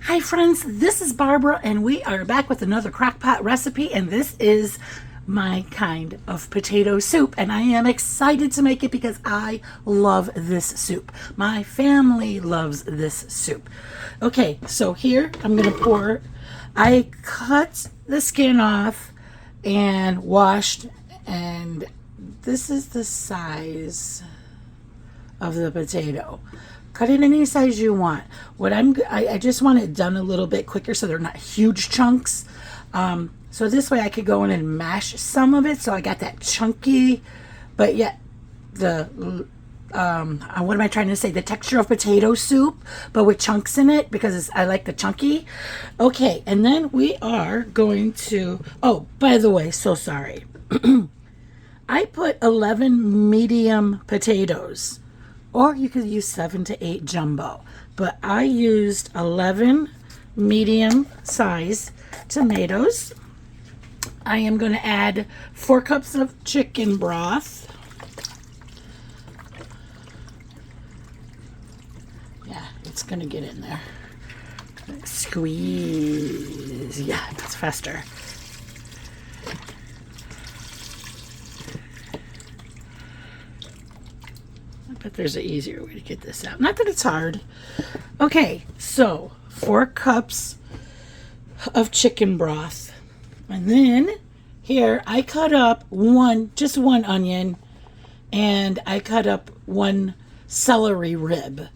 Hi friends, this is Barbara and we are back with another crockpot recipe, and this is my kind of potato soup, and I am excited to make it because I love this soup. My family loves this soup. Okay, so here I'm going to pour. I cut the skin off and washed, and this is the size of the potato. Cut it any size you want. I just want it done a little bit quicker so they're not huge chunks. So this way I could go in and mash some of it, so I got that chunky, but yet the what am I trying to say? The texture of potato soup, but with chunks in it, because I like the chunky. Okay, and then we are going to. Oh, by the way, so sorry. I put 11 medium potatoes. Or you could use 7 to 8 jumbo. But I used 11 medium size tomatoes. I am going to add 4 cups of chicken broth. Yeah, it's going to get in there. Squeeze. Yeah, it's faster. But there's an easier way to get this out. Not that it's hard. Okay, so 4 cups of chicken broth. And then here I cut up just one onion, and I cut up 1 celery rib.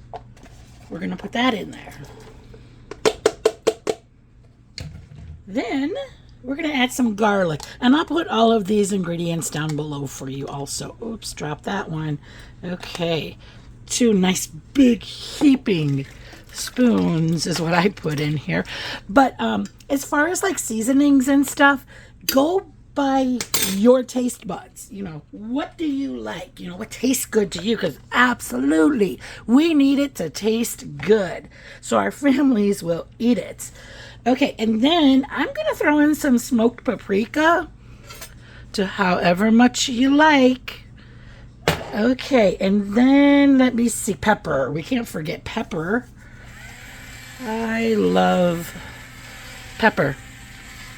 We're going to put that in there. Then we're going to add some garlic, and I'll put all of these ingredients down below for you also. Oops, drop that one. Okay, 2 nice big heaping spoons is what I put in here. But as far as like seasonings and stuff, go by your taste buds. You know, what do you like? You know, what tastes good to you? Because absolutely, we need it to taste good, so our families will eat it. Okay, and then I'm going to throw in some smoked paprika to however much you like. Okay, and then let me see, pepper. We can't forget pepper. I love pepper.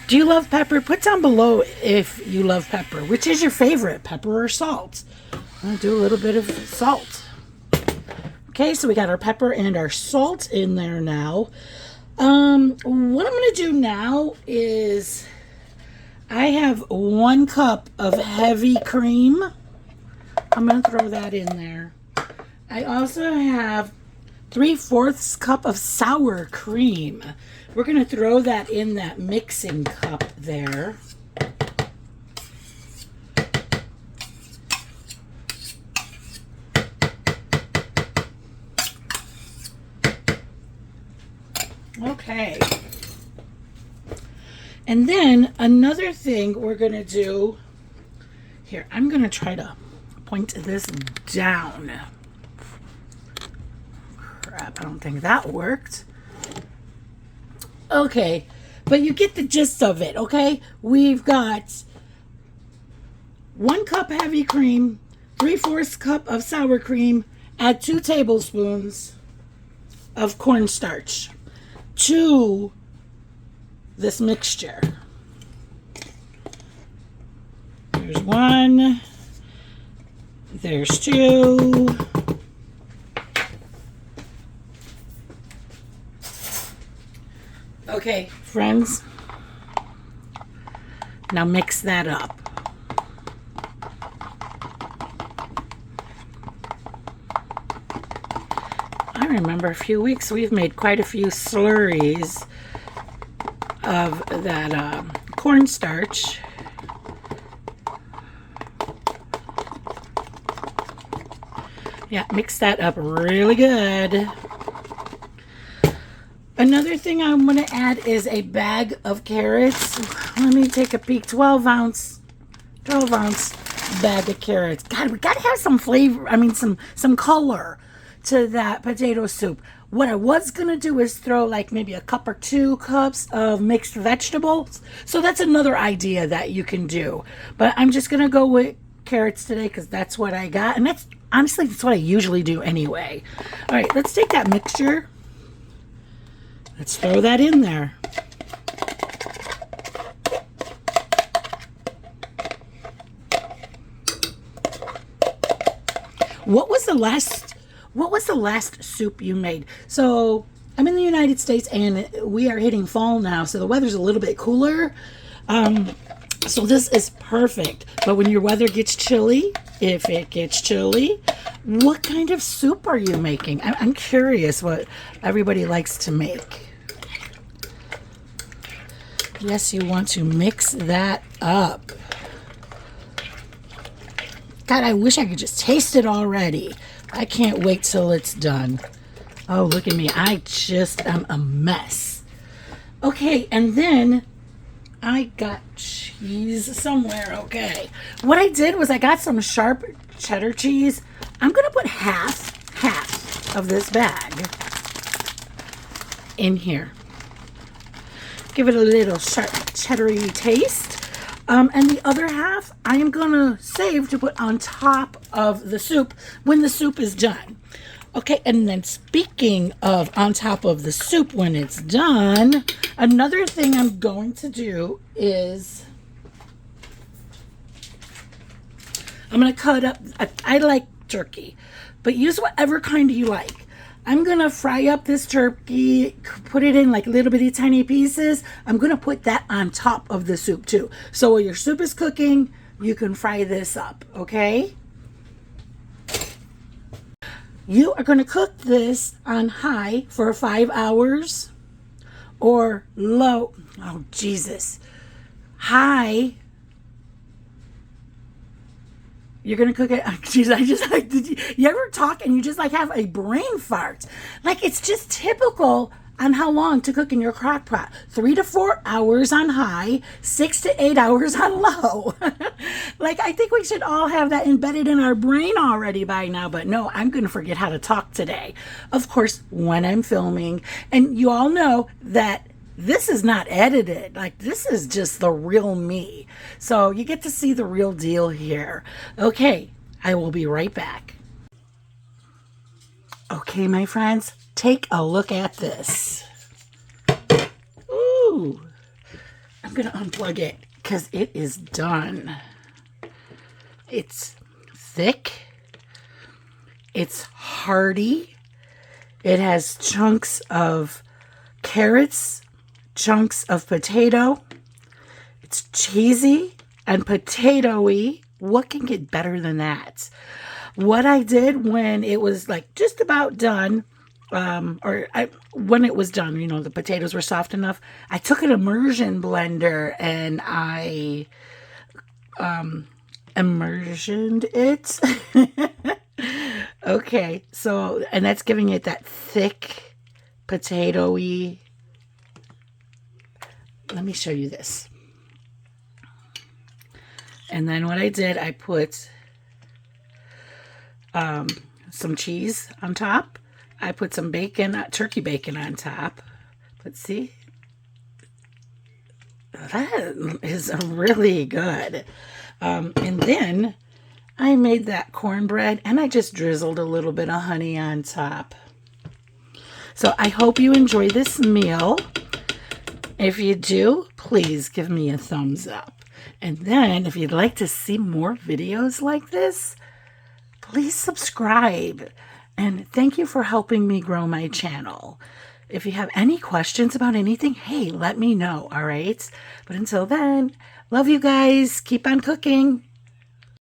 Do you love pepper? Put down below if you love pepper. Which is your favorite, pepper or salt? I'll do a little bit of salt. Okay, so we got our pepper and our salt in there now. What I'm going to do now is I have 1 cup of heavy cream. I'm going to throw that in there. I also have 3/4 cup of sour cream. We're going to throw that in that mixing cup there. Okay. And then another thing we're going to do here, I'm going to try to point this down. Crap, I don't think that worked. Okay, but you get the gist of it, okay? We've got 1 cup heavy cream, 3/4 cup of sour cream, add 2 tablespoons of cornstarch to this mixture. There's 1. There's 2. Okay, friends. Now mix that up. I remember a few weeks we've made quite a few slurries of that cornstarch. Yeah, mix that up really good. Another thing I'm going to add is a bag of carrots. Let me take a peek. 12 ounce bag of carrots. God, we got to have some flavor. I mean, some color to that potato soup. What I was going to do is throw like maybe a cup or 2 cups of mixed vegetables. So that's another idea that you can do. But I'm just going to go with carrots today because that's what I got. And that's what I usually do anyway. All right, let's take that mixture Let's throw that in there. What was the last soup you made? So I'm in the United States and we are hitting fall now, so the weather's a little bit cooler. So this is perfect. But when your weather gets chilly, if it gets chilly, what kind of soup are you making? I'm curious what everybody likes to make. Yes, you want to mix that up. God, I wish I could just taste it already. I can't wait till it's done. Oh, look at me. I just am a mess. Okay, and then I got cheese somewhere. Okay. What I did was I got some sharp cheddar cheese. I'm going to put half of this bag in here. Give it a little sharp cheddary taste. And the other half I am going to save to put on top of the soup when the soup is done. Okay, and then speaking of on top of the soup when it's done, another thing I'm going to do is I'm going to cut up, I like turkey, but use whatever kind you like. I'm going to fry up this turkey, put it in like little bitty tiny pieces. I'm going to put that on top of the soup too. So while your soup is cooking, you can fry this up, okay? You are going to cook this on high for 5 hours or low. Oh, Jesus. High. You're going to cook it. Jeez, I just like, you ever talk and you just like have a brain fart? Like it's just typical on how long to cook in your crock pot. 3 to 4 hours on high, 6 to 8 hours on low. Like I think we should all have that embedded in our brain already by now, but no, I'm going to forget how to talk today. Of course, when I'm filming, and you all know that this is not edited. Like this is just the real me. So you get to see the real deal here. Okay, I will be right back. Okay, my friends, take a look at this. Ooh, I'm going to unplug it because it is done. It's thick. It's hearty. It has chunks of carrots, chunks of potato. It's cheesy and potatoey. What can get better than that? What I did when it was like just about done, when it was done, you know, the potatoes were soft enough, I took an immersion blender and I immersioned it. Okay, so, and that's giving it that thick, potatoey. Let me show you this. And then what I did, I put some cheese on top. I put some bacon, turkey bacon on top. Let's see. That is really good. And then I made that cornbread and I just drizzled a little bit of honey on top. So I hope you enjoy this meal. If you do, please give me a thumbs up. And then if you'd like to see more videos like this, please subscribe. And thank you for helping me grow my channel. If you have any questions about anything, hey, let me know, all right? But until then, love you guys. Keep on cooking.